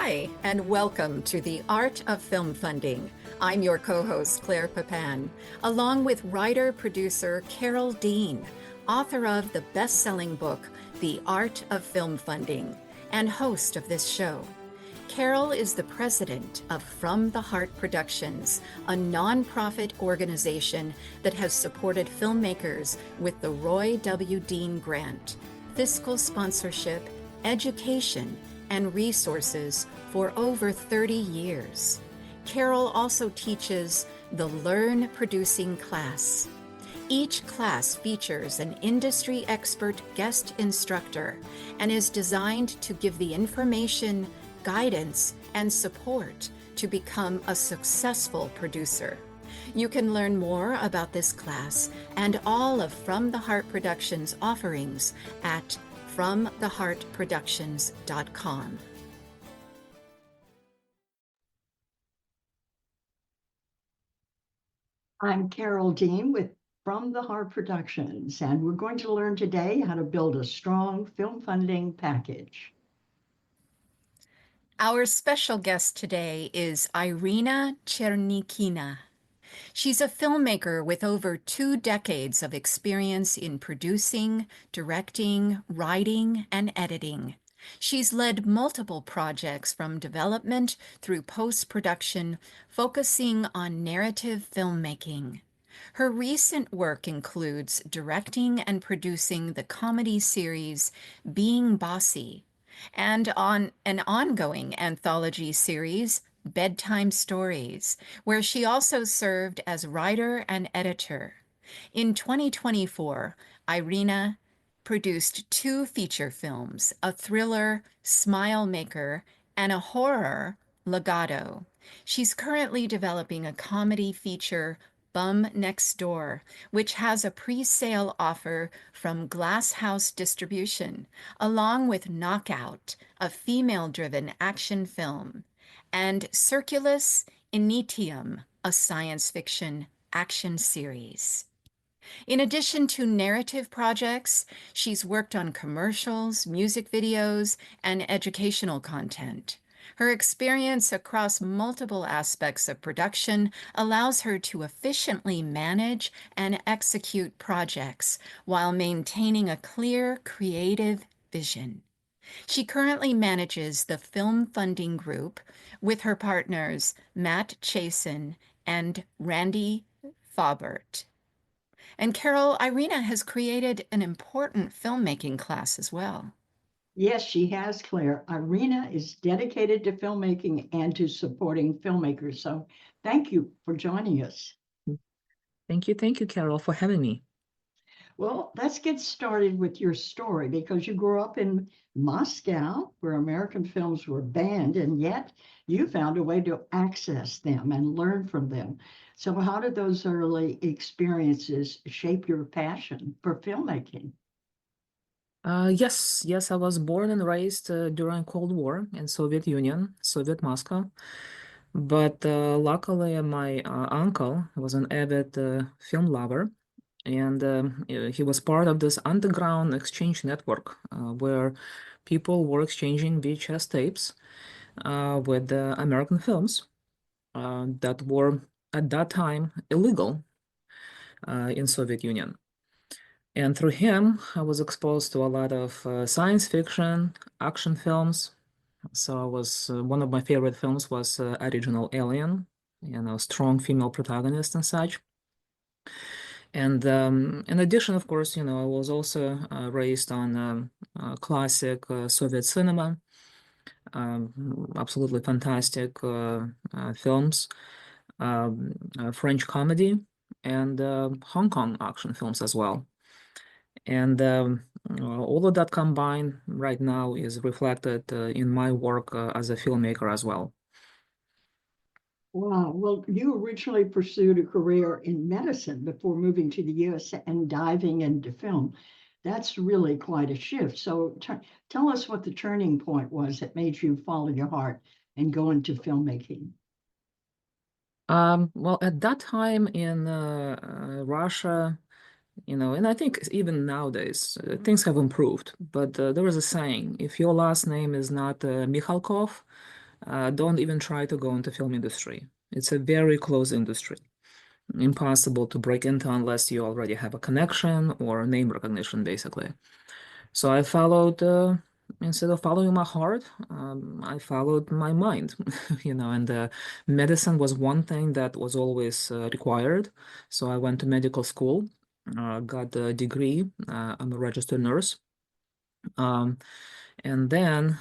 Hi, and welcome to The Art of Film Funding. I'm your co-host, Claire Papin, along with writer-producer Carol Dean, author of the best-selling book, The Art of Film Funding, and host of this show. Carol is the president of From the Heart Productions, a nonprofit organization that has supported filmmakers with the Roy W. Dean Grant, fiscal sponsorship, education, and resources for over 30 years. Carol also teaches the Learn Producing class. Each class features an industry expert guest instructor and is designed to give the information, guidance, and support to become a successful producer. You can learn more about this class and all of From the Heart Productions offerings at FromTheHeartProductions.com. I'm Carol Dean with From the Heart Productions, and we're going to learn today how to build a strong film funding package. Our special guest today is Irina Chernikina. She's a filmmaker with over 2 decades of experience in producing, directing, writing, and editing. She's led multiple projects from development through post-production, focusing on narrative filmmaking. Her recent work includes directing and producing the comedy series Being Bossy, and on an ongoing anthology series, Bedtime Stories, where she also served as writer and editor. In 2024, Irina produced 2 feature films, a thriller, Smile Maker, and a horror, Legado. She's currently developing a comedy feature, Bum Next Door, which has a pre-sale offer from Glass House Distribution, along with Knockout, a female-driven action film, and Circulus Initium, a science fiction action series. In addition to narrative projects, she's worked on commercials, music videos, and educational content. Her experience across multiple aspects of production allows her to efficiently manage and execute projects while maintaining a clear, creative vision. She currently manages the Film Funding Group with her partners Matt Chassin and Randy Fabert. And Carol, Irina has created an important filmmaking class as well. Yes, she has, Claire. Irina is dedicated to filmmaking and to supporting filmmakers. So thank you for joining us. Thank you, Carol, for having me. Well, let's get started with your story because you grew up in Moscow, where American films were banned, and yet you found a way to access them and learn from them. So, how did those early experiences shape your passion for filmmaking? Yes, I was born and raised during Cold War in Soviet Union, Soviet Moscow. But luckily, my uncle was an avid film lover, and he was part of this underground exchange network where people were exchanging VHS tapes with American films that were at that time illegal in Soviet Union. And through him, I was exposed to a lot of science fiction, action films. So I was one of my favorite films was Original Alien, strong female protagonist and such. And in addition, of course, I was also raised on classic Soviet cinema, absolutely fantastic films, French comedy, and Hong Kong action films as well. And all of that combined right now is reflected in my work as a filmmaker as well. Wow. Well, you originally pursued a career in medicine before moving to the US and diving into film. That's really quite a shift. So tell us what the turning point was that made you follow your heart and go into filmmaking. Well, at that time in Russia, and I think even nowadays things have improved. But there was a saying: if your last name is not Mikhalkov, don't even try to go into film industry. It's a very closed industry. Impossible to break into unless you already have a connection or name recognition, basically. So I followed, instead of following my heart, I followed my mind, and medicine was one thing that was always required. So I went to medical school, got a degree. I'm a registered nurse. Um, and then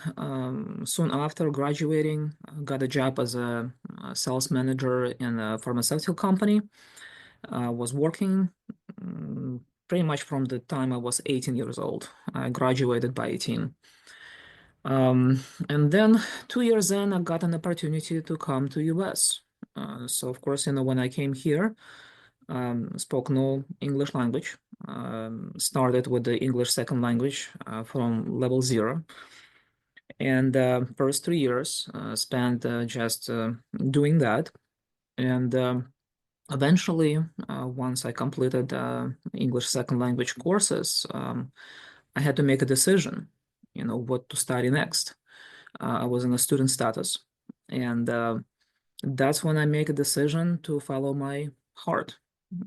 soon after graduating, got a job as a sales manager in a pharmaceutical company. Was working pretty much from the time I was 18 years old. I graduated by 18. And then 2 years in, I got an opportunity to come to US. So of course, when I came here, spoke no English language. Started with the English second language from level 0. And first 3 years spent just doing that. And eventually, once I completed English second language courses, I had to make a decision, what to study next. I was in a student status, and that's when I make a decision to follow my heart.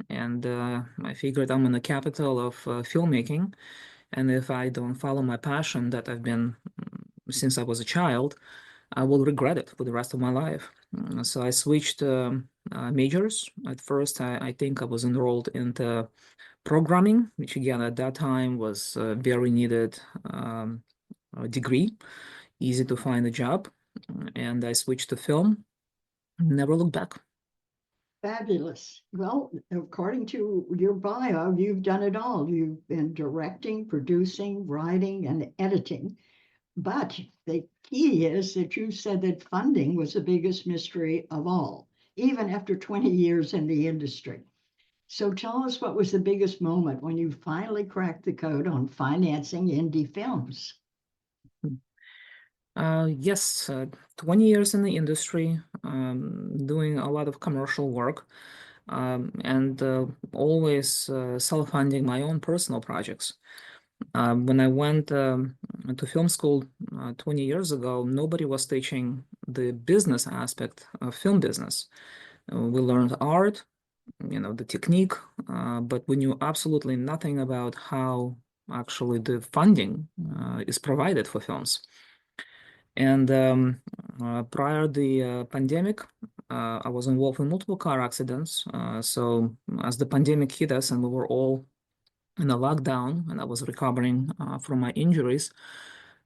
And I figured I'm in the capital of filmmaking, and if I don't follow my passion that I've been since I was a child, I will regret it for the rest of my life. So I switched majors. At first, I think I was enrolled into programming, which again at that time was a very needed degree, easy to find a job. And I switched to film, never looked back. Fabulous. Well, according to your bio, you've done it all. You've been directing, producing, writing, and editing. But the key is that you said that funding was the biggest mystery of all, even after 20 years in the industry. So tell us, what was the biggest moment when you finally cracked the code on financing indie films? Yes, 20 years in the industry, doing a lot of commercial work, and always self-funding my own personal projects. When I went to film school 20 years ago, nobody was teaching the business aspect of film business. We learned art, the technique, but we knew absolutely nothing about how actually the funding is provided for films. And prior the pandemic, I was involved in multiple car accidents. So as the pandemic hit us and we were all in a lockdown and I was recovering from my injuries,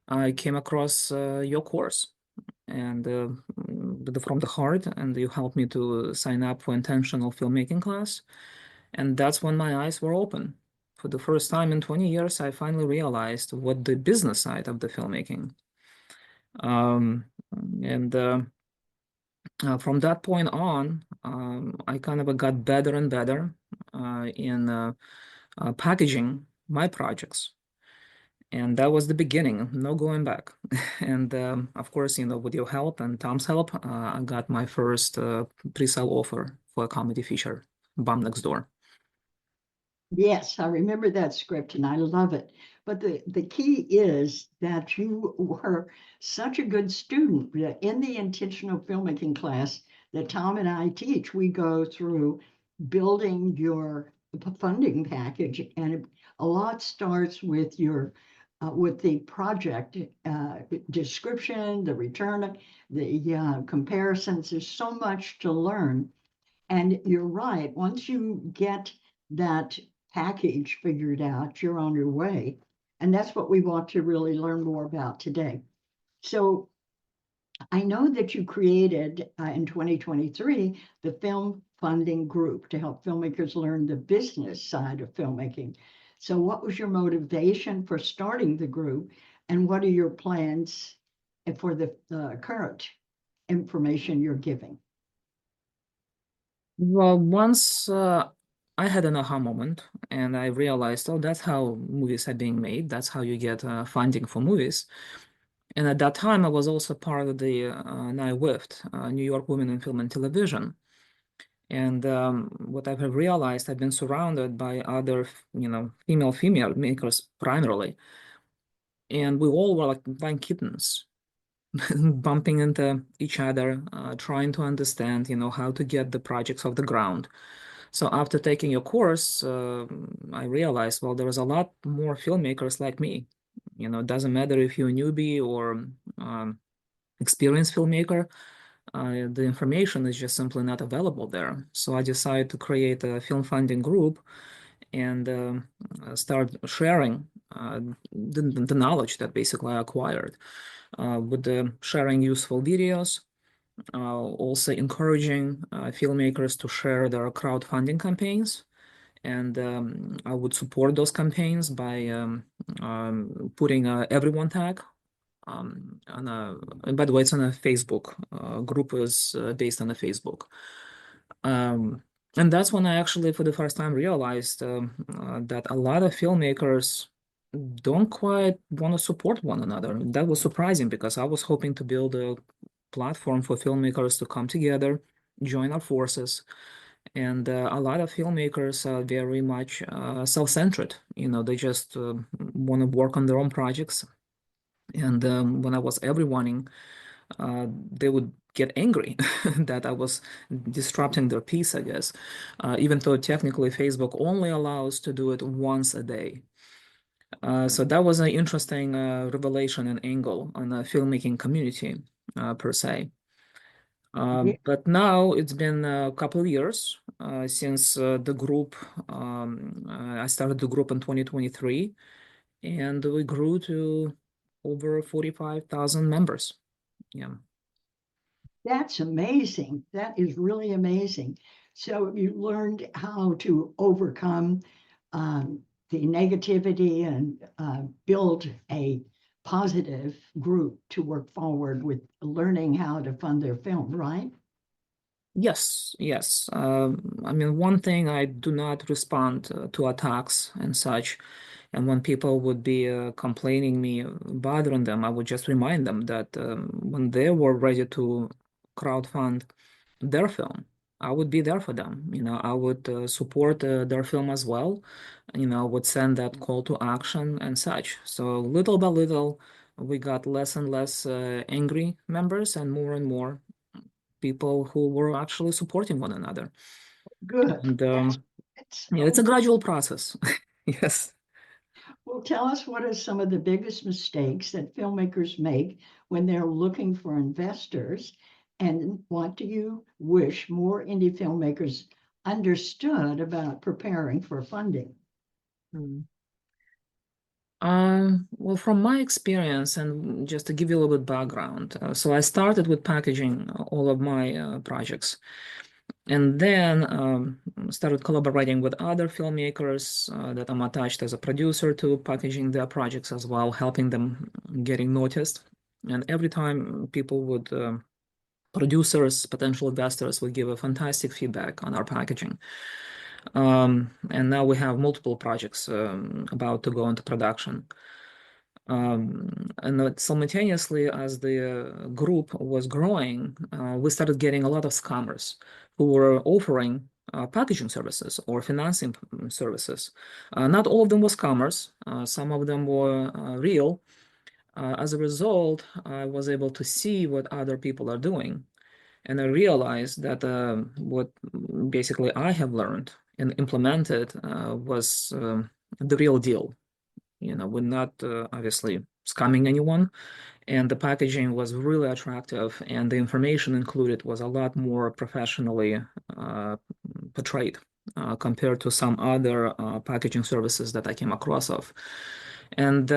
I came across your course and from the heart, and you helped me to sign up for intentional filmmaking class. And that's when my eyes were open. For the first time in 20 years, I finally realized what the business side of the filmmaking. Um, and From that point on, I kind of got better and better in packaging my projects. And that was the beginning, no going back. And of course, with your help and Tom's help, I got my first pre-sale offer for a comedy feature, Bomb Next Door. Yes, I remember that script and I love it. But the key is that you were such a good student. In the intentional filmmaking class that Tom and I teach, we go through building your funding package, and a lot starts with your with the project description, the return, the comparisons. There's so much to learn. And you're right, once you get that package figured out, you're on your way. And that's what we want to really learn more about today. So I know that you created in 2023 the Film Funding Group to help filmmakers learn the business side of filmmaking. So, what was your motivation for starting the group, and what are your plans for the current information you're giving? Well, once I had an aha moment and I realized, oh, that's how movies are being made. That's how you get funding for movies. And at that time, I was also part of the NYWIFT, New York Women in Film and Television. And what I've realized, I've been surrounded by other, female makers primarily. And we all were like blind kittens. bumping into each other, trying to understand, how to get the projects off the ground. So after taking your course, I realized, well, there was a lot more filmmakers like me. It doesn't matter if you're a newbie or experienced filmmaker, the information is just simply not available there. So I decided to create a film funding group and start sharing the knowledge that basically I acquired with the sharing useful videos, also encouraging filmmakers to share their crowdfunding campaigns. And I would support those campaigns by putting a everyone tag and by the way, it's on a Facebook group is based on a Facebook. Um, and that's when I actually, for the first time, realized that a lot of filmmakers don't quite want to support one another. That was surprising because I was hoping to build a platform for filmmakers to come together, join our forces. And a lot of filmmakers are very much self-centered. They just want to work on their own projects. And when I was everyoneing, they would get angry that I was disrupting their peace, I guess, even though technically Facebook only allows to do it once a day. So that was an interesting revelation and angle on the filmmaking community per se. Yeah, But now it's been a couple of years since the group, I started the group in 2023, and we grew to over 45,000 members. Yeah. that's amazing. That is really amazing. So you learned how to overcome um, the negativity and build a positive group to work forward with learning how to fund their film, right? Yes, yes. I mean, one thing I do not respond to attacks and such. And when people would be complaining me, bothering them, I would just remind them that when they were ready to crowdfund their film, I would be there for them. I would support their film as well. Would send that call to action and such. So little by little, we got less and less angry members and more people who were actually supporting one another. Good. And That's yeah, it's a gradual process. Yes. well, tell us what are some of the biggest mistakes that filmmakers make when they're looking for investors, and what do you wish more indie filmmakers understood about preparing for funding? Mm. Well, from my experience, and just to give you a little bit background, so I started with packaging all of my projects, and then started collaborating with other filmmakers that I'm attached as a producer to packaging their projects as well, helping them getting noticed. And every time people would, producers, potential investors would give a fantastic feedback on our packaging. And now we have multiple projects about to go into production. And simultaneously, as the group was growing, we started getting a lot of scammers who were offering packaging services or financing services. Not all of them were scammers. Some of them were real. As a result, I was able to see what other people are doing. And I realized that what basically I have learned and implemented was the real deal. We're not obviously scamming anyone. And the packaging was really attractive, and the information included was a lot more professionally uh, portrayed compared to some other packaging services that I came across of. And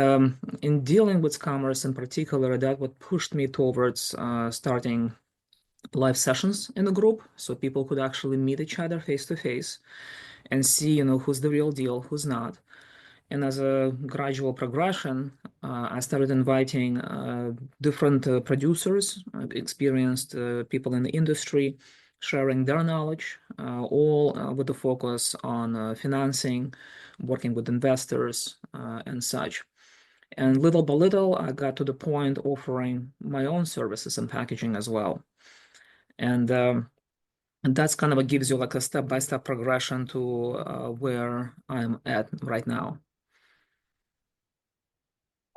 in dealing with scammers in particular, that what pushed me towards starting live sessions in the group so people could actually meet each other face to face and see, who's the real deal, who's not. And as a gradual progression, I started inviting different producers, experienced people in the industry, sharing their knowledge, all with the focus on financing, working with investors, and such. And little by little, I got to the point offering my own services and packaging as well. And that's kind of what gives you like a step-by-step progression to where I'm at right now.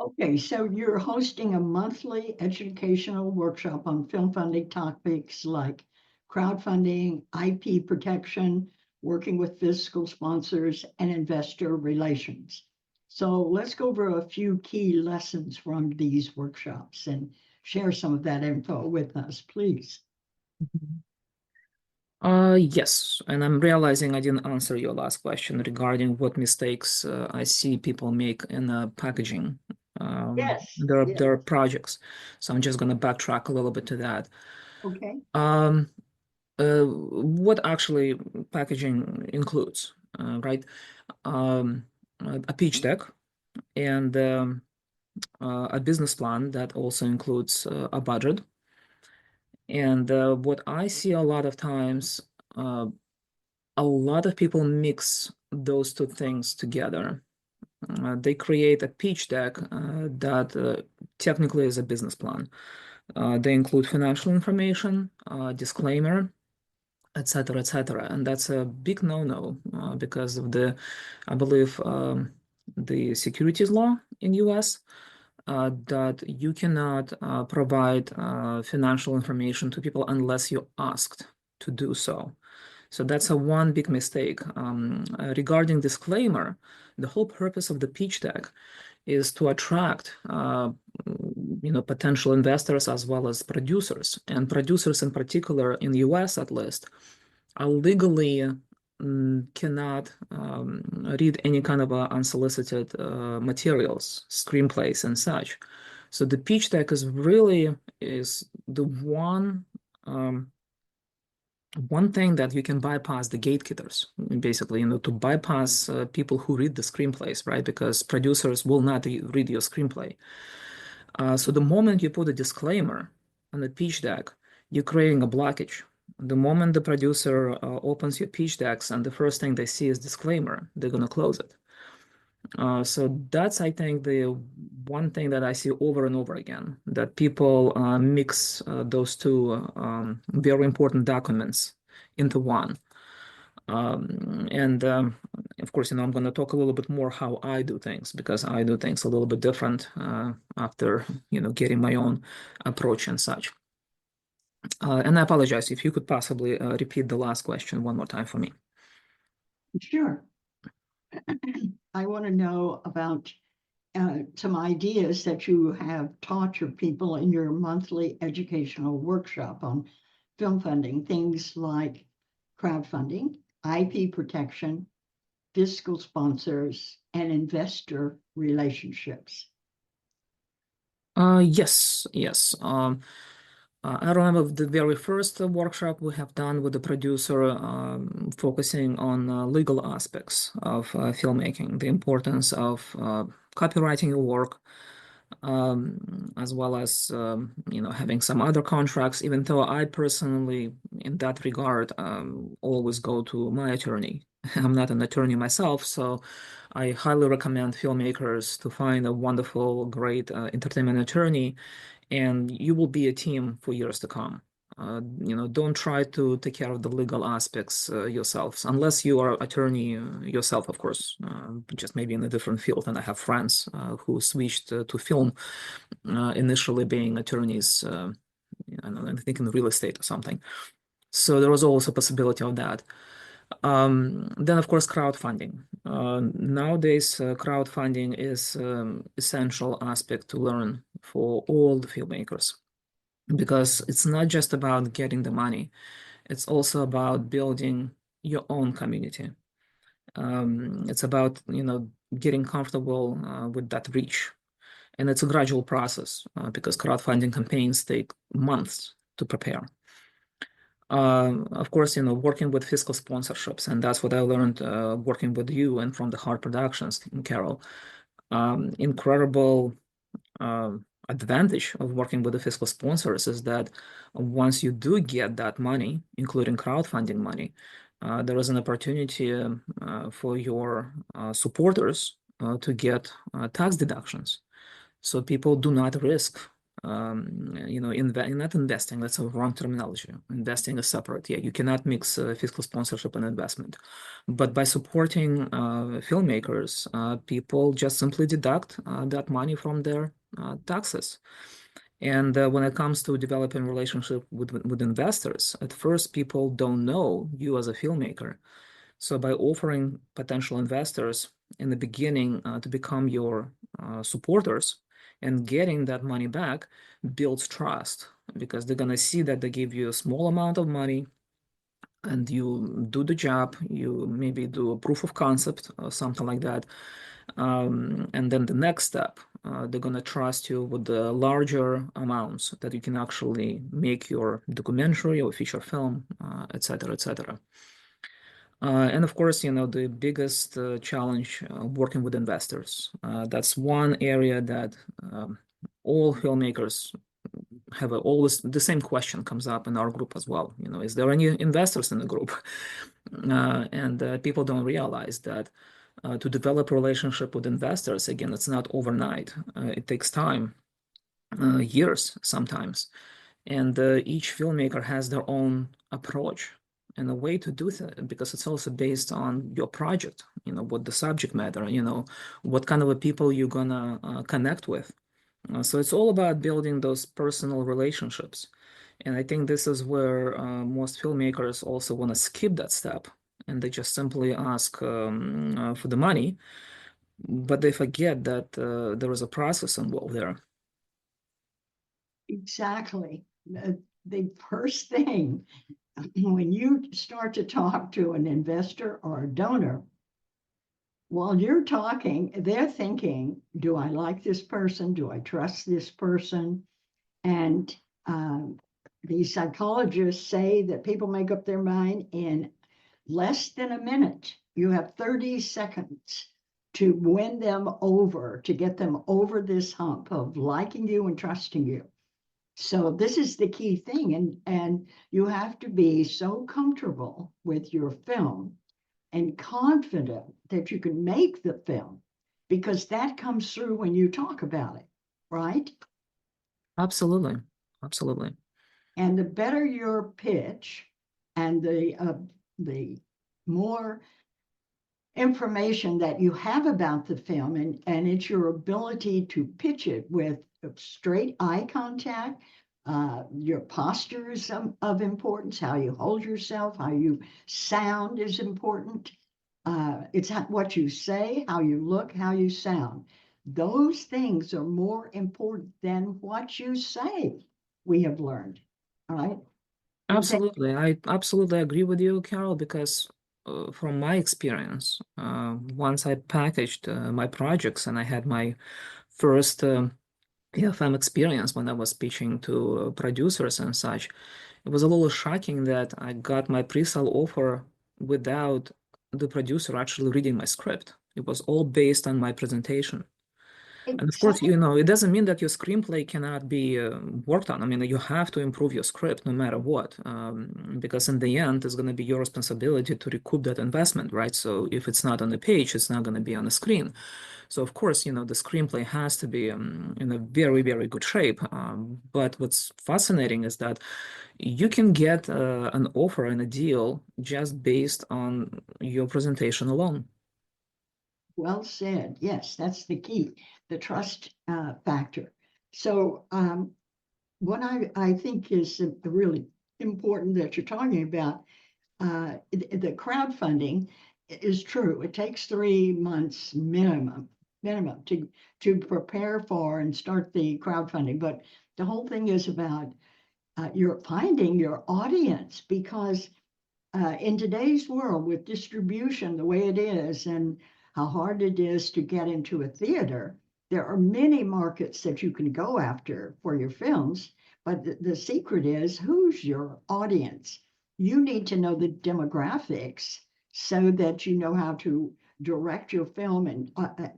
Okay, so you're hosting a monthly educational workshop on film funding topics like crowdfunding, IP protection, working with fiscal sponsors, and investor relations. So let's go over a few key lessons from these workshops and share some of that info with us, please. Yes, and I'm realizing I didn't answer your last question regarding what mistakes I see people make in packaging Yes, their yes. projects. So I'm just going to backtrack a little bit to that. Okay. Um, what actually packaging includes, right? Um, a pitch deck and a business plan that also includes a budget. And what I see a lot of times, a lot of people mix those two things together. They create a pitch deck that technically is a business plan. They include financial information, disclaimer, etc., etc. And that's a big no-no because of I believe, the securities law in US that you cannot provide financial information to people unless you're asked to do so. So that's a one big mistake. Regarding disclaimer, the whole purpose of the pitch deck is to attract potential investors as well as producers. And producers in particular, in the US at least, are legally cannot read any kind of unsolicited materials, screenplays and such. So the pitch deck is the one thing that you can bypass the gatekeepers, basically, to bypass people who read the screenplays, right? Because producers will not read your screenplay. So the moment you put a disclaimer on the pitch deck, you're creating a blockage. The moment the producer opens your pitch decks and the first thing they see is disclaimer, they're going to close it. So that's, I think, the one thing that I see over and over again, that people mix those two very important documents into one. And of course, I'm going to talk a little bit more how I do things because I do things a little bit different after, getting my own approach and such. And I apologize if you could possibly repeat the last question one more time for me. Sure. I want to know about some ideas that you have taught your people in your monthly educational workshop on film funding, things like crowdfunding, IP protection, fiscal sponsors, and investor relationships. Yes, yes. I remember the very first workshop we have done with the producer, focusing on legal aspects of filmmaking, the importance of copyrighting your work, as well as having some other contracts. Even though I personally, in that regard, always go to my attorney. I'm not an attorney myself, so I highly recommend filmmakers to find a wonderful, great entertainment attorney, and you will be a team for years to come. Don't try to take care of the legal aspects yourselves, unless you are attorney yourself, of course, just maybe in a different field. And I have friends who switched to film, initially being attorneys, I think in real estate or something. So there was always a possibility of that. Then, of course, crowdfunding. Nowadays, crowdfunding is essential aspect to learn for all the filmmakers because it's not just about getting the money. It's also about building your own community. It's about, getting comfortable with that reach. And it's a gradual process because crowdfunding campaigns take months to prepare. Of course, working with fiscal sponsorships, and that's what I learned working with you and from the Hard Productions, Carol. Incredible advantage of working with the fiscal sponsors is that once you do get that money, including crowdfunding money, there is an opportunity for your supporters to get tax deductions. So people do not risk not investing, that's a wrong terminology. Investing is separate. Yeah, you cannot mix fiscal sponsorship and investment. But by supporting filmmakers, people just simply deduct that money from their taxes. And when it comes to developing relationship with investors, at first people don't know you as a filmmaker. So by offering potential investors in the beginning to become your supporters and getting that money back builds trust because they're gonna see that they give you a small amount of money and you do the job, you maybe do a proof of concept or something like that. And then the next step, they're gonna trust you with the larger amounts that you can actually make your documentary or feature film, et cetera, et cetera. And of course, the biggest challenge working with investors. That's one area that all filmmakers have always the same question comes up in our group as well. Is there any investors in the group? And people don't realize that to develop a relationship with investors, again, it's not overnight. It takes time, years sometimes. And each filmmaker has their own approach and a way to do that because it's also based on your project, what the subject matter, what kind of a people you're gonna connect with. So it's all about building those personal relationships. And I think this is where most filmmakers also want to skip that step and they just simply ask for the money, but they forget that there is a process involved there. Exactly. The first thing when you start to talk to an investor or a donor, while you're talking, they're thinking, do I like this person? Do I trust this person? And the psychologists say that people make up their mind in less than a minute. You have 30 seconds to win them over, to get them over this hump of liking you and trusting you. So this is the key thing. And you have to be so comfortable with your film and confident that you can make the film because that comes through when you talk about it, right? Absolutely. Absolutely. And the better your pitch and the more information that you have about the film, and it's your ability to pitch it with straight eye contact, your posture is of importance, how you hold yourself, how you sound is important. It's what you say, how you look, how you sound. Those things are more important than what you say, we have learned. All right. Absolutely. I absolutely agree with you, Carol, because from my experience, once I packaged my projects and I had my first film experience when I was pitching to producers and such, it was a little shocking that I got my pre-sale offer without the producer actually reading my script. It was all based on my presentation. And of course, Exactly. it doesn't mean that your screenplay cannot be worked on. I mean, you have to improve your script no matter what, because in the end, it's going to be your responsibility to recoup that investment, right? So if it's not on the page, it's not going to be on the screen. So of course, the screenplay has to be in a very, very good shape. But what's fascinating is that you can get an offer and a deal just based on your presentation alone. Well said. Yes, that's the key, the trust factor. So what I think is really important that you're talking about, the crowdfunding is true. It takes 3 months minimum to prepare for and start the crowdfunding. But the whole thing is about you're finding your audience because in today's world with distribution the way it is and how hard it is to get into a theater, there are many markets that you can go after for your films. But the secret is who's your audience? You need to know the demographics so that you know how to direct your film and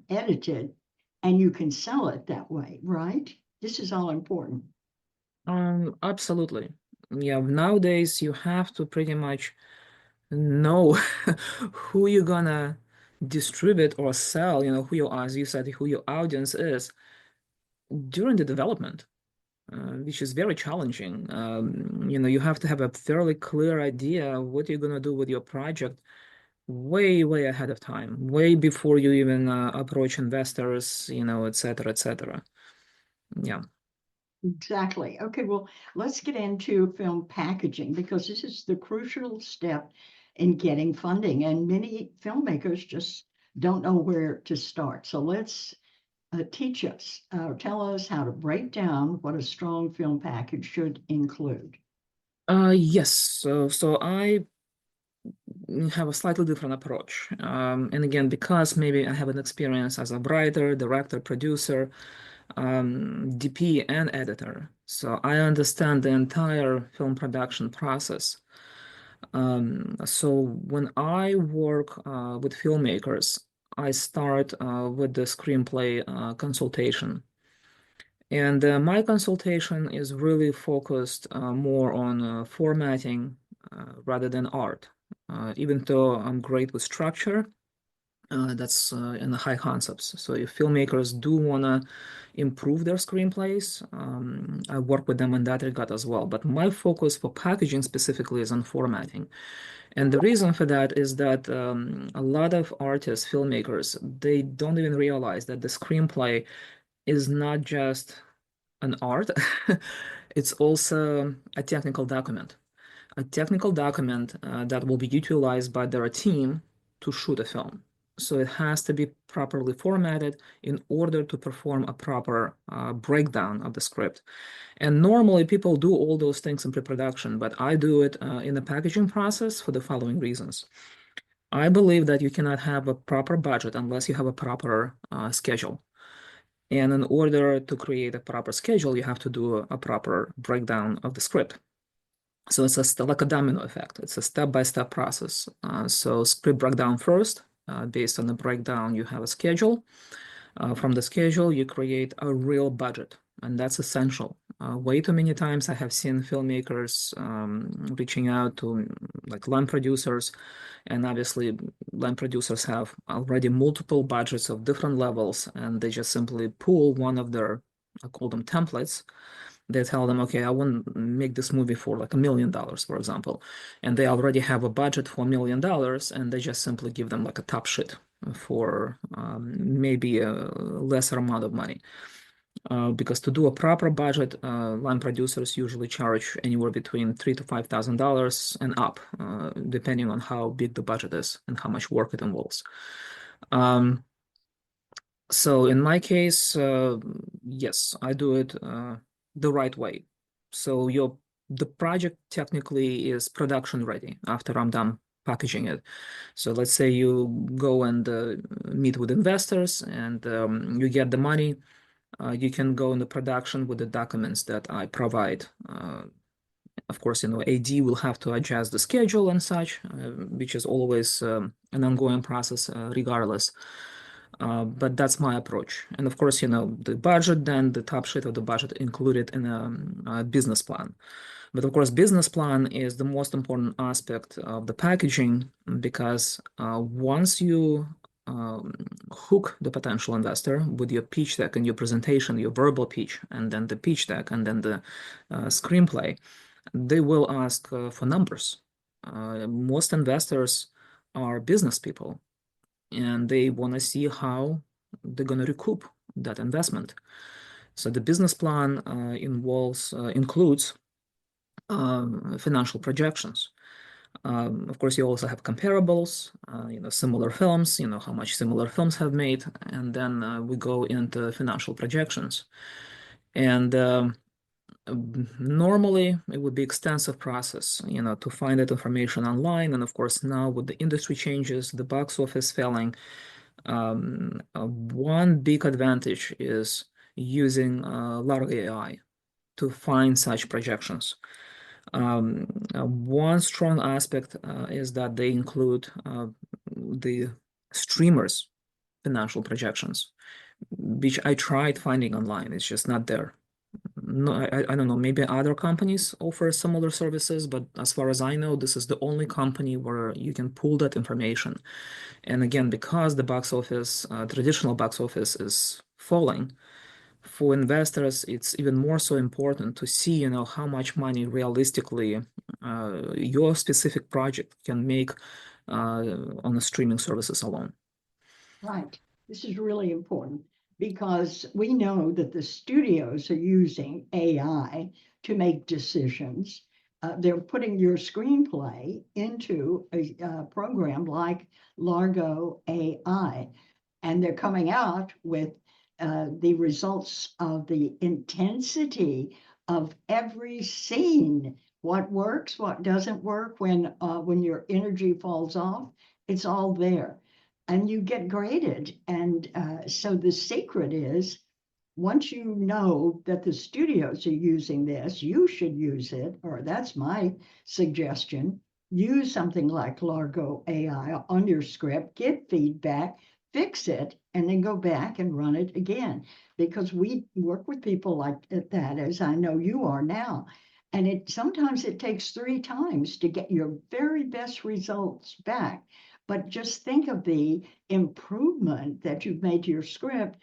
edit it, and you can sell it that way, right? This is all important. Absolutely. Yeah, nowadays you have to pretty much know who you're gonna distribute or sell, who your, as you said, who your audience is during the development. which is very challenging. You have to have a fairly clear idea what you're going to do with your project way, way ahead of time, way before you even approach investors, et cetera, et cetera. Yeah. Exactly. Okay, well, let's get into film packaging because this is the crucial step in getting funding, and many filmmakers just don't know where to start. So let's teach us, tell us how to break down what a strong film package should include. Yes. So I have a slightly different approach. And again, because maybe I have an experience as a writer, director, producer, DP, and editor. So I understand the entire film production process. So when I work with filmmakers, I start with the screenplay consultation. And my consultation is really focused more on formatting rather than art. Even though I'm great with structure, that's in the high concepts. So if filmmakers do want to improve their screenplays, I work with them in that regard as well. But my focus for packaging specifically is on formatting. And the reason for that is that a lot of artists, filmmakers, they don't even realize that the screenplay is not just an art, it's also a technical document. A technical document that will be utilized by their team to shoot a film. So it has to be properly formatted in order to perform a proper breakdown of the script. And normally people do all those things in pre-production, but I do it in the packaging process for the following reasons. I believe that you cannot have a proper budget unless you have a proper schedule. And in order to create a proper schedule, you have to do a proper breakdown of the script. So it's like a domino effect. It's a step-by-step process. So script breakdown first. Based on the breakdown, you have a schedule. From the schedule, you create a real budget, and that's essential. Way too many times I have seen filmmakers reaching out to like line producers, and obviously line producers have already multiple budgets of different levels, and they just simply pull one of their, I call them templates. They tell them, okay, I want to make this movie for like $1 million, for example, and they already have a budget for $1 million, and they just simply give them like a top sheet for maybe a lesser amount of money. Because to do a proper budget, line producers usually charge anywhere between $3,000 to $5,000 and up, depending on how big the budget is and how much work it involves. So in my case, yes, I do it the right way. So the project technically is production ready after I'm done packaging it. So let's say you go and meet with investors and you get the money. You can go into production with the documents that I provide. Of course, AD will have to adjust the schedule and such, which is always an ongoing process regardless. But that's my approach. And of course, the budget, then the top sheet of the budget included in a business plan. But of course, business plan is the most important aspect of the packaging because once you hook the potential investor with your pitch deck and your presentation, your verbal pitch, and then the pitch deck, and then the screenplay, they will ask for numbers. Most investors are business people, and they want to see how they're going to recoup that investment. So the business plan includes financial projections. Of course, you also have comparables, similar films, how much similar films have made, and then we go into financial projections. And normally it would be extensive process, to find that information online. And of course, now with the industry changes, the box office failing, one big advantage is using large AI to find such projections. One strong aspect is that they include the streamers' financial projections, which I tried finding online. It's just not there. No, I don't know. Maybe other companies offer similar services, but as far as I know, this is the only company where you can pull that information. And again, because the box office, traditional box office is falling, for investors, it's even more so important to see, how much money realistically your specific project can make on the streaming services alone. Right. This is really important because we know that the studios are using AI to make decisions. They're putting your screenplay into a program like Largo AI, and they're coming out with the results of the intensity of every scene. What works, what doesn't work, when your energy falls off, it's all there and you get graded. And so the secret is once you know that the studios are using this, you should use it, or that's my suggestion. Use something like Largo AI on your script, get feedback, fix it, and then go back and run it again. Because we work with people like that, as I know you are now. And sometimes it takes 3 times to get your very best results back. But just think of the improvement that you've made to your script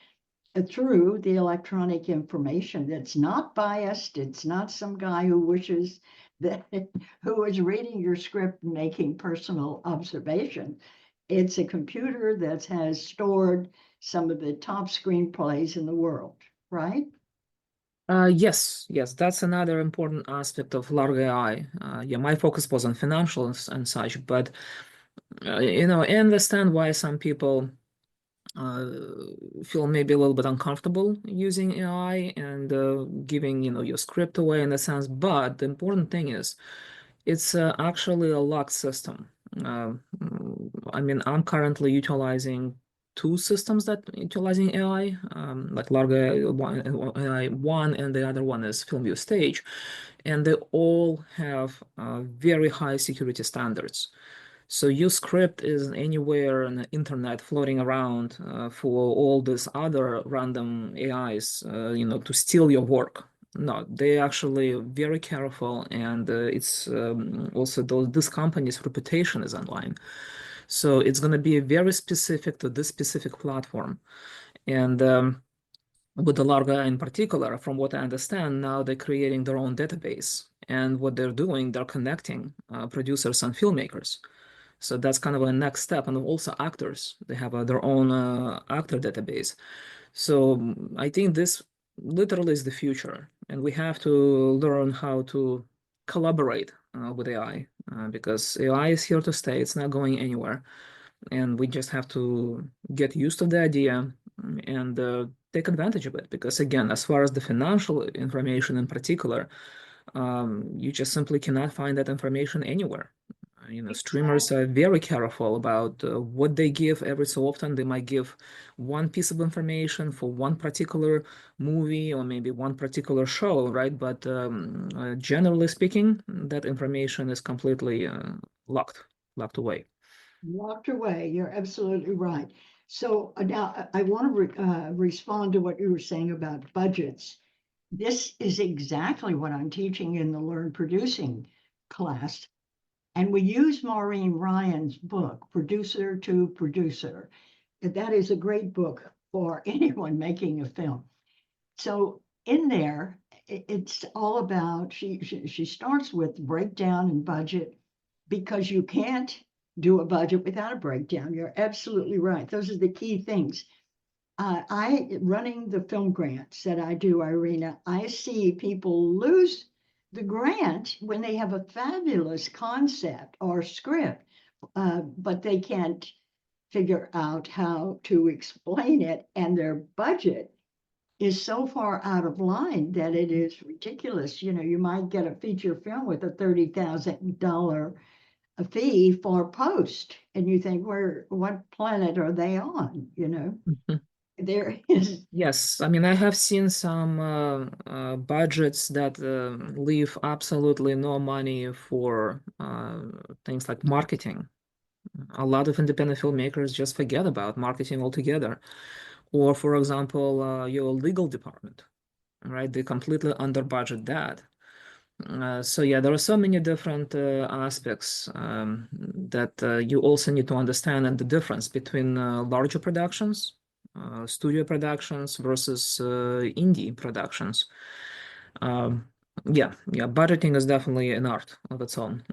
through the electronic information that's not biased. It's not some guy who wishes that who is reading your script and making personal observation. It's a computer that has stored some of the top screenplays in the world, right? Yes, that's another important aspect of Largo AI. Yeah, my focus was on financials and such, but I understand why some people uh, feel maybe a little bit uncomfortable using AI and giving, your script away in a sense. But the important thing is, it's actually a locked system. I mean, I'm currently utilizing two systems that utilizing AI, like Largo AI 1, and the other one is FilmView Stage, and they all have very high security standards. So your script is anywhere on the internet floating around for all these other random AIs, to steal your work. No, they actually very careful, and it's also this company's reputation is online. So it's going to be very specific to this specific platform. And with the Larga in particular, from what I understand, now they're creating their own database. And what they're doing, they're connecting producers and filmmakers. So that's kind of a next step. And also actors, they have their own actor database. So I think this literally is the future. And we have to learn how to collaborate with AI because AI is here to stay. It's not going anywhere. And we just have to get used to the idea and take advantage of it. Because again, as far as the financial information in particular, you just simply cannot find that information anywhere. Streamers are very careful about what they give every so often. They might give one piece of information for one particular movie or maybe one particular show, right? But generally speaking, that information is completely locked away. Walked away. You're absolutely right. So now I want to respond to what you were saying about budgets. This is exactly what I'm teaching in the Learn Producing class. And we use Maureen Ryan's book, Producer to Producer. That is a great book for anyone making a film. So in there, it's all about, she starts with breakdown and budget because you can't do a budget without a breakdown. You're absolutely right. Those are the key things. Running the film grants that I do, Irina, I see people lose the grant when they have a fabulous concept or script, but they can't figure out how to explain it, and their budget is so far out of line that it is ridiculous. You might get a feature film with a $30,000 fee for post, and you think, what planet are they on? Mhm. There is. Yes, I mean, I have seen some budgets that leave absolutely no money for things like marketing. A lot of independent filmmakers just forget about marketing altogether. Or, for example, your legal department, right? They completely under budget that. So yeah, there are so many different aspects that you also need to understand, and the difference between larger productions studio productions versus indie productions. Yeah, budgeting is definitely an art of its own.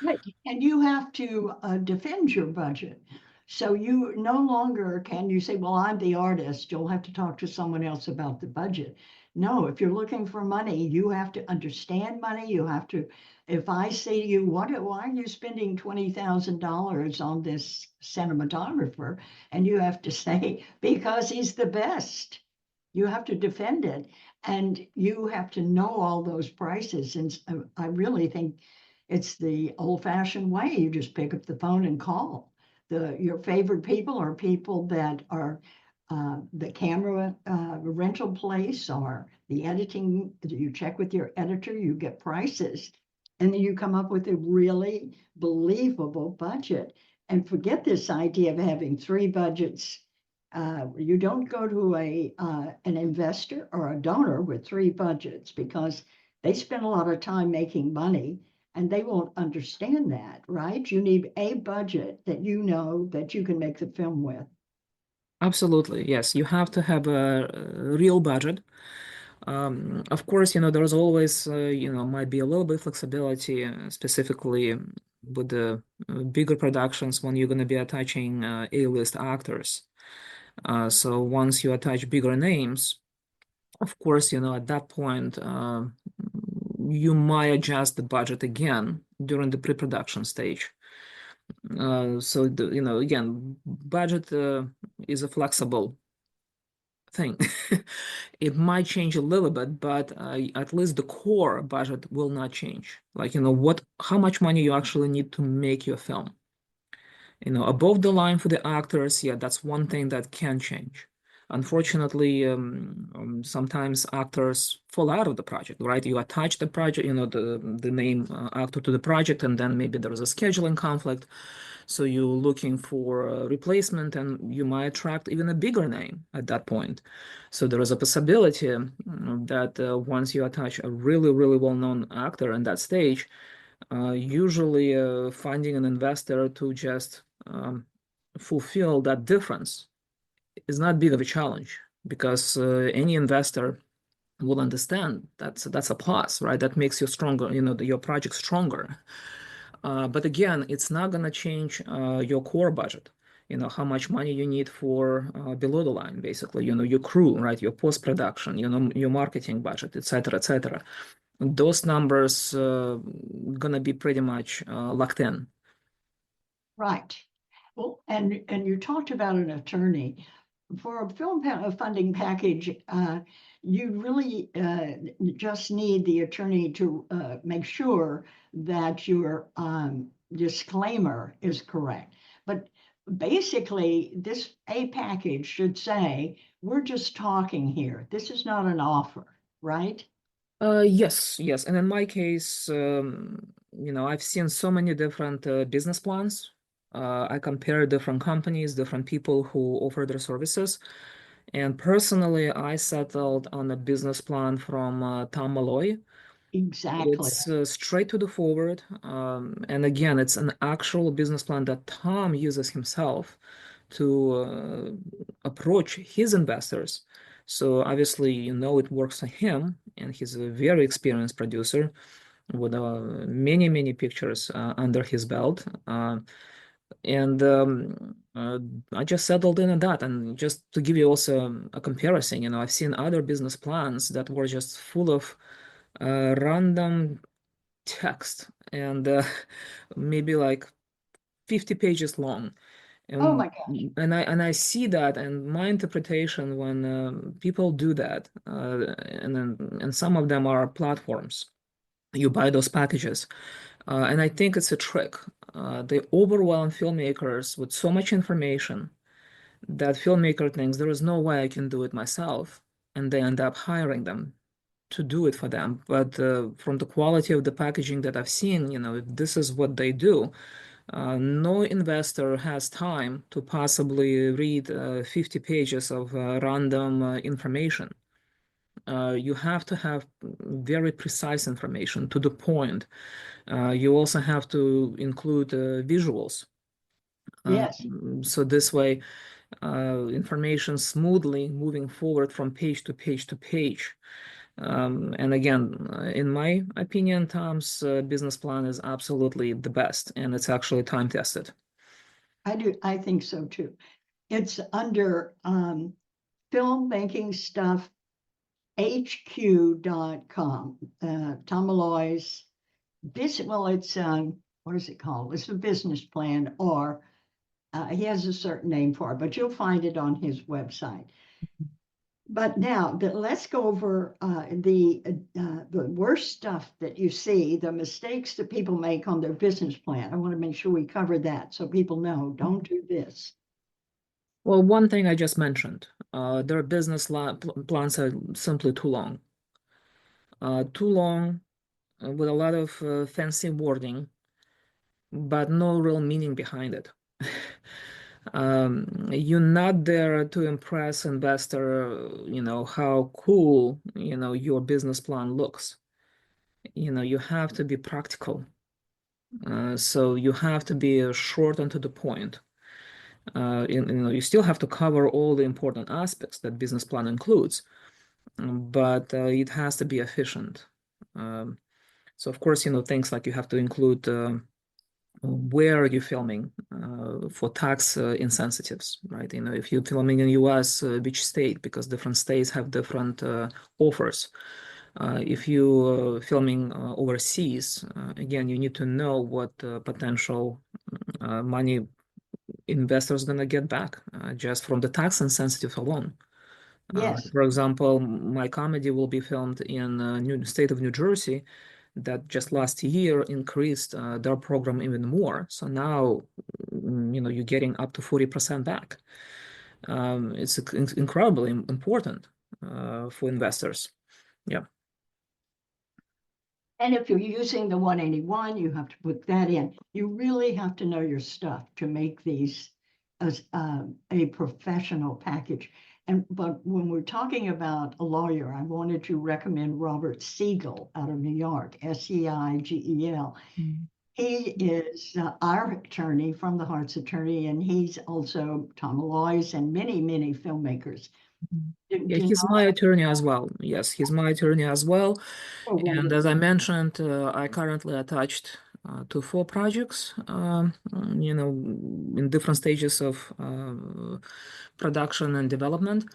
Right. And you have to defend your budget. So you no longer can you say, well, I'm the artist. You'll have to talk to someone else about the budget. No, if you're looking for money, you have to understand money. You have to, if I say to you, why are you spending $20,000 on this cinematographer? And you have to say, because he's the best. You have to defend it. And you have to know all those prices. And I really think it's the old-fashioned way. You just pick up the phone and call. Your favorite people are people that are the camera rental place or the editing. You check with your editor, you get prices, and then you come up with a really believable budget. And forget this idea of having three budgets. You don't go to an investor or a donor with three budgets because they spend a lot of time making money and they won't understand that, right? You need a budget that you know that you can make the film with. Absolutely, yes. You have to have a real budget. Of course, there's always, might be a little bit flexibility, specifically with the bigger productions when you're going to be attaching A-list actors. So once you attach bigger names, of course, at that point, you might adjust the budget again during the pre-production stage. So again, budget is a flexible thing. It might change a little bit, but at least the core budget will not change. Like, how much money you actually need to make your film. Above the line for the actors, yeah, that's one thing that can change. Unfortunately, sometimes actors fall out of the project, right? You attach the project, the name actor to the project, and then maybe there is a scheduling conflict. So you're looking for a replacement, and you might attract even a bigger name at that point. So there is a possibility that once you attach a really, really well-known actor in that stage, usually finding an investor to just fulfill that difference is not big of a challenge because any investor will understand that's a plus, right? That makes you stronger, your project stronger. But again, it's not going to change your core budget. How much money you need for below the line, basically, your crew, right? Your post-production, your marketing budget, et cetera, et cetera. Those numbers gonna be pretty much locked in. Right. Well, and you talked about an attorney. For a funding package, you really just need the attorney to make sure that your disclaimer is correct. But basically, this a package should say, we're just talking here. This is not an offer, right? Yes. And in my case, I've seen so many different business plans. I compare different companies, different people who offer their services. And personally, I settled on a business plan from Tom Malloy. Exactly. It's straight to the forward. And again, it's an actual business plan that Tom uses himself to approach his investors. So obviously, it works for him, and he's a very experienced producer with many, many pictures under his belt. And I just settled in on that. And just to give you also a comparison, I've seen other business plans that were just full of random text and maybe like 50 pages long. Oh And my gosh. and I see that, and my interpretation when people do that, and some of them are platforms. You buy those packages, and I think it's a trick. They overwhelm filmmakers with so much information that filmmaker thinks there is no way I can do it myself, and they end up hiring them to do it for them. But from the quality of the packaging that I've seen, if this is what they do, no investor has time to possibly read 50 pages of random information. You have to have very precise information to the point. You also have to include visuals. Yes, So this way, information smoothly moving forward from page to page to page. And again, in my opinion, Tom's business plan is absolutely the best, and it's actually time tested. I do. I think so too. It's under filmmaking stuff hq.com. Tom Malloy's well, it's what is it called? It's a business plan, or he has a certain name for it, but you'll find it on his website. But now let's go over the worst stuff that you see, the mistakes that people make on their business plan. I want to make sure we cover that so people know don't do this. Well, one thing I just mentioned, their plans are simply too long. Too long with a lot of fancy wording, but no real meaning behind it. You're not there to impress investor, how cool, your business plan looks. You have to be practical. So you have to be short and to the point. You still have to cover all the important aspects that business plan includes, but it has to be efficient. Um, so of course, things like you have to include where are you filming for tax incentives, right? If you're filming in US, which state, because different states have different offers. If you filming overseas, again, you need to know what potential money investors gonna get back just from the tax incentives alone. Yes. For example, my comedy will be filmed in new state of New Jersey that just last year increased their program even more. So now, you're getting up to 40% back. It's incredibly important for investors. Yeah. And if you're using the 181, you have to put that in. You really have to know your stuff to make these as a professional package. But when we're talking about a lawyer, I wanted to recommend Robert Siegel out of New York, Seigel. Mm. He is our attorney from the Hart's Attorney, and he's also Tom Malloy's and many, many filmmakers. Yeah, Do he's my attorney as well. Yes, he's my attorney as well. Oh, And as wonderful. I mentioned, I currently attached to 4 projects, in different stages of production and development.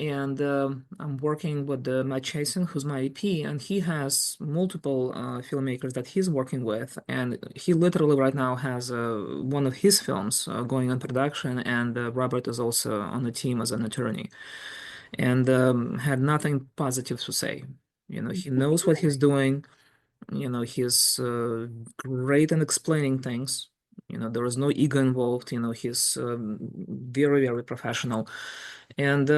And I'm working with Matt Chassin, who's my EP, and he has multiple filmmakers that he's working with. And he literally right now has one of his films going on production, and Robert is also on the team as an attorney, and had nothing positive to say. He knows what he's doing. He's great in explaining things. There is no ego involved. He's very, very professional. And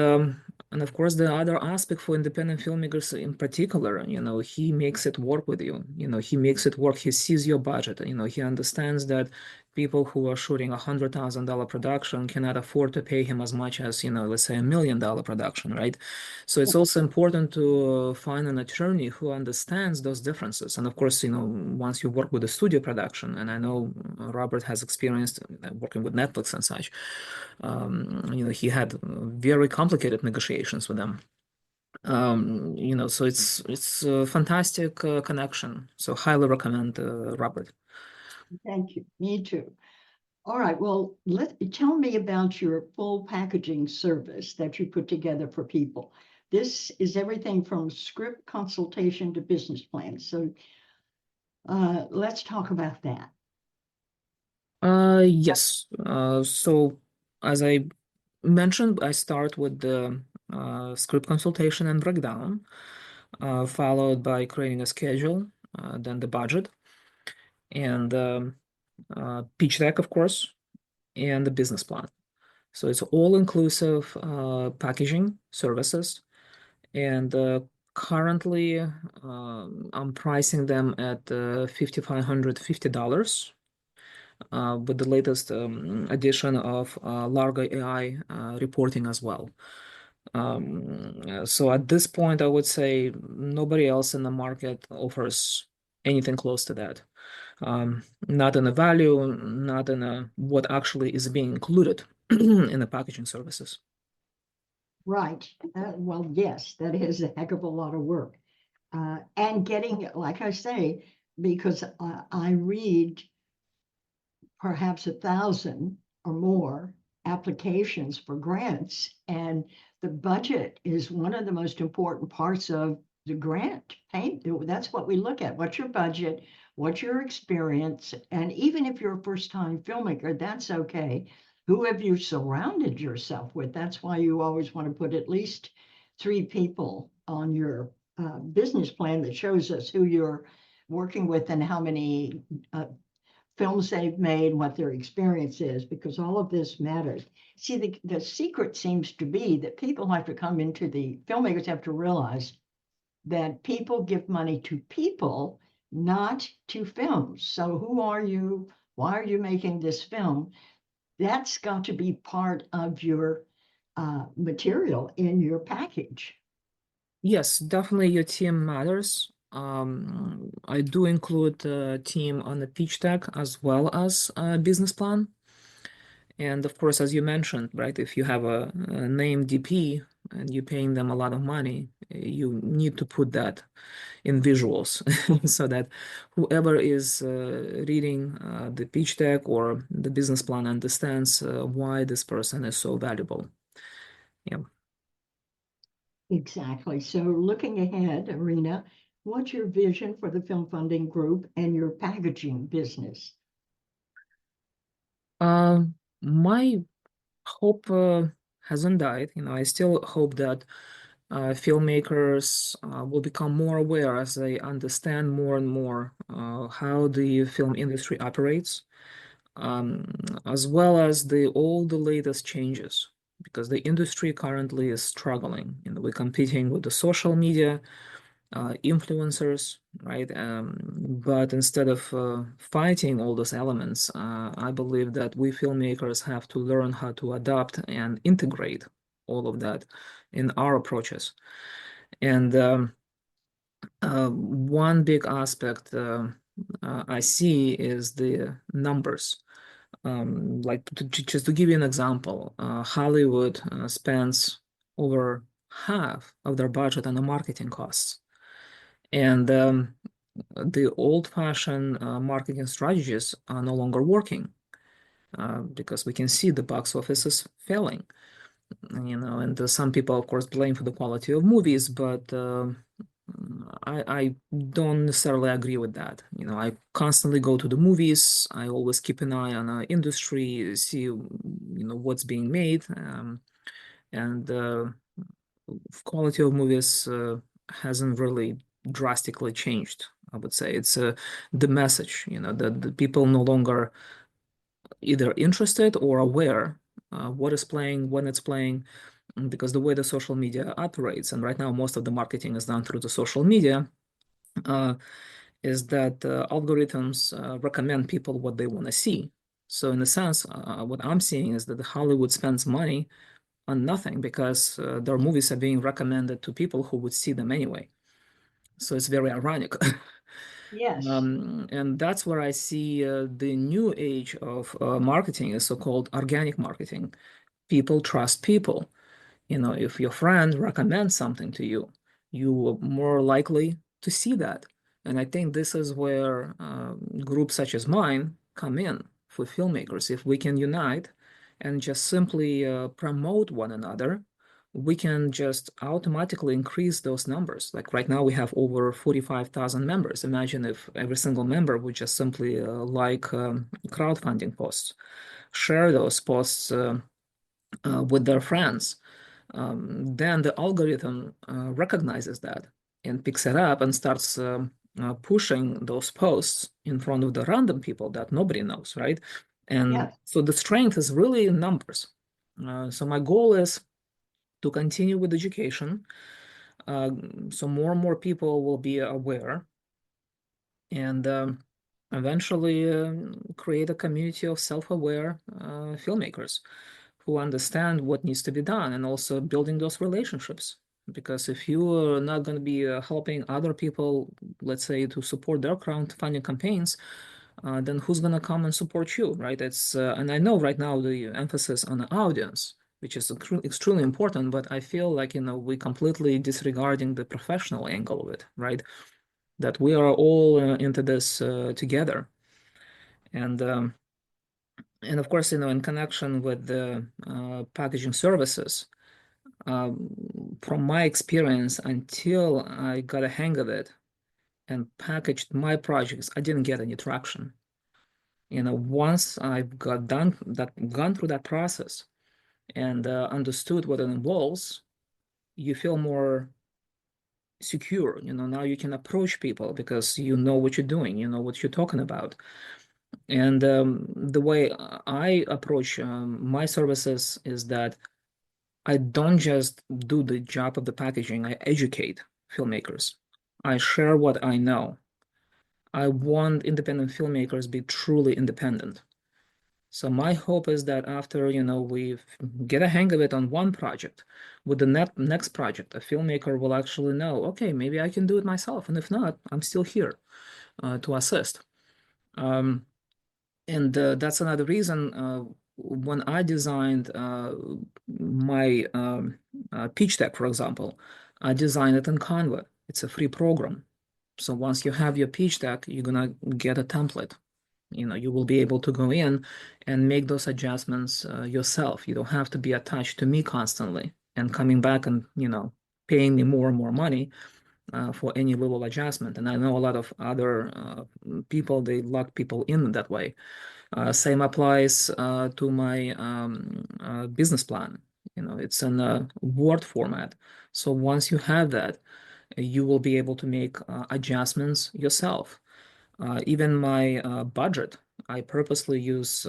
and of course, the other aspect for independent filmmakers in particular, he makes it work with you. He makes it work. He sees your budget. He understands that people who are shooting $100,000 production cannot afford to pay him as much as, let's say $1 million production, right? So it's also important to find an attorney who understands those differences. And of course, once you work with a studio production, and I know Robert has experience working with Netflix and such, he had very complicated negotiations with them. So it's a fantastic connection. So highly recommend Robert. Thank you. Me too. All right. Well, tell me about your full packaging service that you put together for people. This is everything from script consultation to business plans. So let's talk about that. Yes. So as I mentioned, I start with the script consultation and breakdown, followed by creating a schedule, then the budget, and pitch deck, of course, and the business plan. So it's all-inclusive packaging services, and currently I'm pricing them at $5,550 with the latest addition of Largo AI reporting as well. So at this point, I would say nobody else in the market offers anything close to that. not in the value, not in what actually is being included in the packaging services. Right. Well, yes, that is a heck of a lot of work. And getting, like I say, because I read perhaps 1,000 or more applications for grants, and the budget is one of the most important parts of the grant payment. That's what we look at. What's your budget? What's your experience? And even if you're a first-time filmmaker, that's okay. Who have you surrounded yourself with? That's why you always want to put at least 3 people on your business plan that shows us who you're working with and how many films they've made, what their experience is, because all of this matters. See, the secret seems to be that people have to come into filmmakers have to realize that people give money to people, not to films. So who are you? Why are you making this film? That's got to be part of your material in your package. Yes, definitely your team matters. I do include a team on the pitch deck as well as a business plan. And of course, as you mentioned, right, if you have a name DP and you're paying them a lot of money, you need to put that in visuals so that whoever is reading the pitch deck or the business plan understands why this person is so valuable. Yeah. Exactly. So looking ahead, Irina, what's your vision for the film funding group and your packaging business? My hope hasn't died. I still hope that filmmakers will become more aware as they understand more and more how the film industry operates, um, as well as all the latest changes, because the industry currently is struggling. We're competing with the social media influencers, right? But instead of fighting all those elements, I believe that we filmmakers have to learn how to adapt and integrate all of that in our approaches. And one big aspect I see is the numbers. Like just to give you an example, Hollywood spends over half of their budget on the marketing costs. And the old-fashioned marketing strategies are no longer working because we can see the box office is failing. And some people, of course, blame for the quality of movies, but I don't necessarily agree with that. I constantly go to the movies. I always keep an eye on our industry, see what's being made, and quality of movies hasn't really drastically changed. I would say it's the message, that the people no longer either interested or aware what is playing, when it's playing, because the way the social media operates, and right now most of the marketing is done through the social media, uh, is that algorithms recommend people what they want to see. So in a sense, what I'm seeing is that Hollywood spends money on nothing because their movies are being recommended to people who would see them anyway. So it's very ironic. Yes. And that's where I see the new age of marketing is so-called organic marketing. People trust people. If your friend recommends something to you, you are more likely to see that. And I think this is where groups such as mine come in for filmmakers. If we can unite and just simply promote one another, we can just automatically increase those numbers. Like right now, we have over 45,000 members. Imagine if every single member would just simply like crowdfunding posts, share those posts with their friends. Then the algorithm recognizes that and picks it up and starts pushing those posts in front of the random people that nobody knows, right? And Yes. so the strength is really in numbers. So my goal is to continue with education, so more and more people will be aware, and eventually create a community of self-aware filmmakers who understand what needs to be done, and also building those relationships. Because if you are not going to be helping other people, let's say, to support their crowdfunding campaigns, then who's gonna come and support you, right? It's and I know right now the emphasis on the audience, which is extremely important, but I feel like, we completely disregarding the professional angle of it, right? That we are all into this together. And of course, in connection with the packaging services, um, from my experience, until I got a hang of it and packaged my projects, I didn't get any traction. Once I've gone through that process and understood what it involves, you feel more secure. Now you can approach people because you know what you're doing, you know what you're talking about. And the way I approach my services is that I don't just do the job of the packaging, I educate filmmakers. I share what I know. I want independent filmmakers to be truly independent. So my hope is that after, we get a hang of it on one project, with the next project, a filmmaker will actually know, okay, maybe I can do it myself. And if not, I'm still here to assist. Um, and that's another reason when I designed my pitch deck, for example, I designed it in Canva. It's a free program. So once you have your pitch deck, you're gonna get a template. You will be able to go in and make those adjustments yourself. You don't have to be attached to me constantly and coming back and, paying me more and more money for any little adjustment. And I know a lot of other people, they lock people in that way. Same applies to my business plan. It's in a Word format. So once you have that, you will be able to make adjustments yourself. Even my budget, I purposely use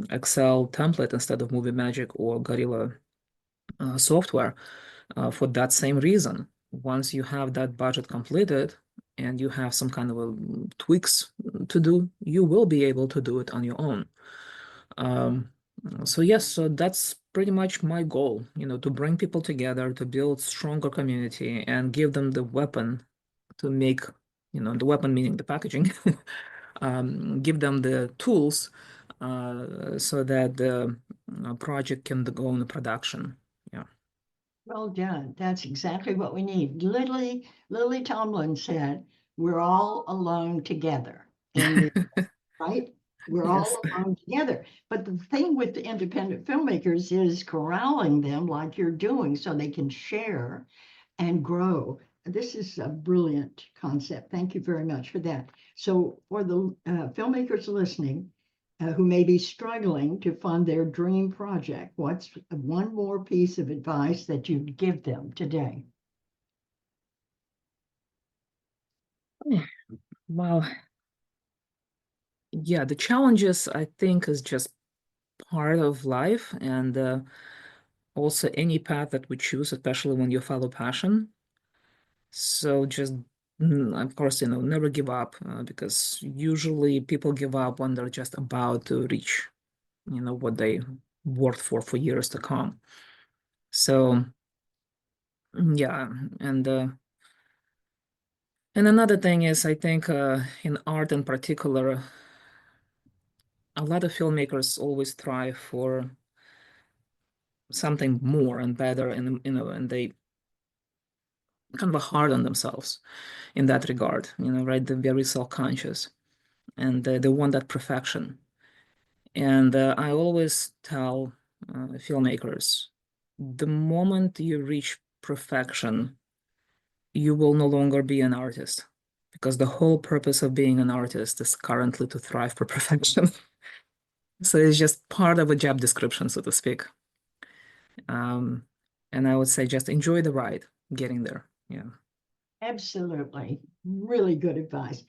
Excel template instead of Movie Magic or Gorilla software for that same reason. Once you have that budget completed and you have some kind of tweaks to do, you will be able to do it on your own. Um, so yes, so that's pretty much my goal, to bring people together, to build stronger community and give them the weapon to make, the weapon meaning the packaging, give them the tools so that the project can go into production. Yeah. Well done. That's exactly what we need. Lily Tomlin said, "We're all alone together." In the right, we're Yes. all alone together. But the thing with the independent filmmakers is corralling them like you're doing so they can share and grow. This is a brilliant concept. Thank you very much for that. So, for the filmmakers listening who may be struggling to fund their dream project, what's one more piece of advice that you'd give them today? Well, yeah, the challenges I think is just part of life, and also any path that we choose, especially when you follow passion. So just, of course, never give up because usually people give up when they're just about to reach, what they worked for years to come. So yeah, and another thing is, I think in art in particular, a lot of filmmakers always strive for something more and better, and and they kind of hard on themselves in that regard, right? They're very self-conscious and they want that perfection. And I always tell filmmakers, the moment you reach perfection, you will no longer be an artist because the whole purpose of being an artist is currently to thrive for perfection. So it's just part of a job description, so to speak. Um, and I would say just enjoy the ride getting there. Yeah. Absolutely. Really good advice.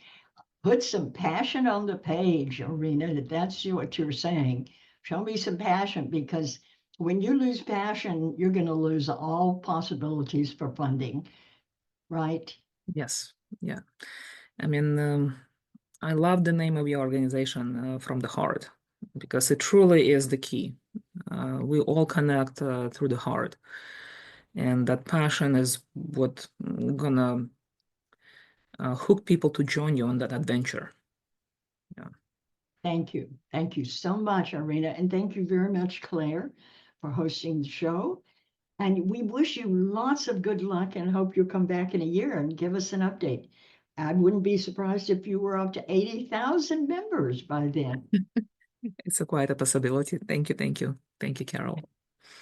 Put some passion on the page, Irina. That's what you're saying. Show me some passion because when you lose passion, you're going to lose all possibilities for funding, right? Yes. Yeah. I mean, I love the name of your organization, From the Heart, because it truly is the key. We all connect through the heart, and that passion is what gonna hook people to join you on that adventure. Yeah. Thank you. Thank you so much, Irina. And thank you very much, Claire, for hosting the show. And we wish you lots of good luck and hope you'll come back in a year and give us an update. I wouldn't be surprised if you were up to 80,000 members by then. It's quite a possibility. Thank you, thank you. Thank you, Carol.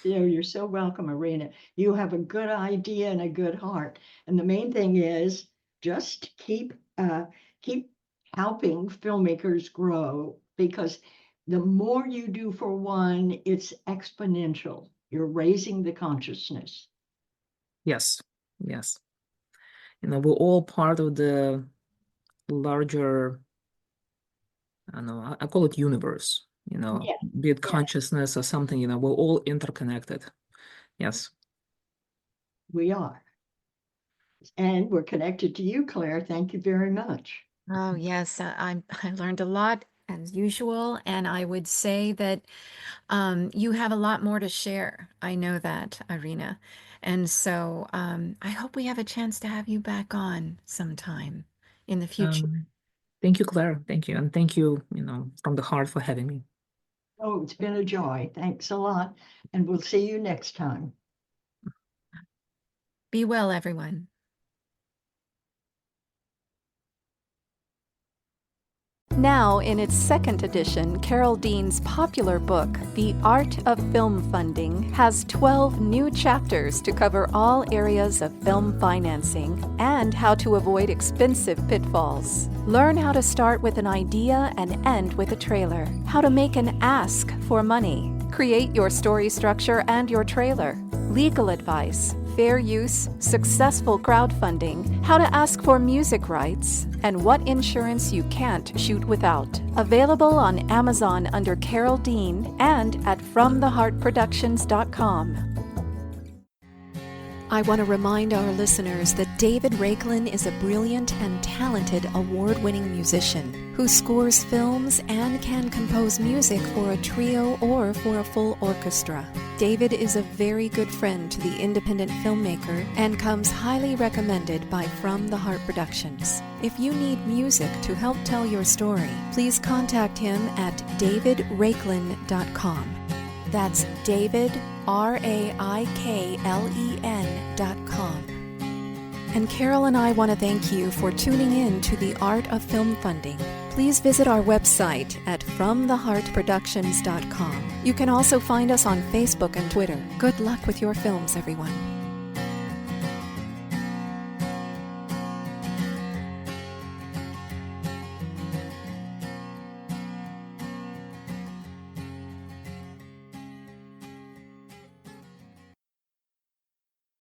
You're so welcome, Irina. You have a good idea and a good heart. And the main thing is just keep helping filmmakers grow, because the more you do for one, it's exponential. You're raising the consciousness. Yes, yes. We're all part of the larger, I don't know, I call it universe, Yeah, be it yeah, consciousness or something, we're all interconnected. Yes. we are. And we're connected to you, Claire. Thank you very much. Oh, yes, I learned a lot as usual, and I would say that you have a lot more to share. I know that, Irina. And so I hope we have a chance to have you back on sometime in the future. Thank you, Claire. Thank you. And thank you, from the heart for having me. Oh, it's been a joy. Thanks a lot. And we'll see you next time. Be well, everyone. Now, in its second edition, Carol Dean's popular book, The Art of Film Funding, has 12 new chapters to cover all areas of film financing and how to avoid expensive pitfalls. Learn how to start with an idea and end with a trailer, how to make an ask for money, create your story structure and your trailer, legal advice, fair use, successful crowdfunding, how to ask for music rights, and what insurance you can't shoot without. Available on Amazon under Carol Dean and at FromTheHeartProductions.com. I want to remind our listeners that David Raiklin is a brilliant and talented award-winning musician who scores films and can compose music for a trio or for a full orchestra. David is a very good friend to the independent filmmaker and comes highly recommended by From the Heart Productions. If you need music to help tell your story, please contact him at davidraiklin.com. That's David, RAIKLEN.com. And Carol and I want to thank you for tuning in to The Art of Film Funding. Please visit our website at FromTheHeartProductions.com. You can also find us on Facebook and Twitter. Good luck with your films, everyone.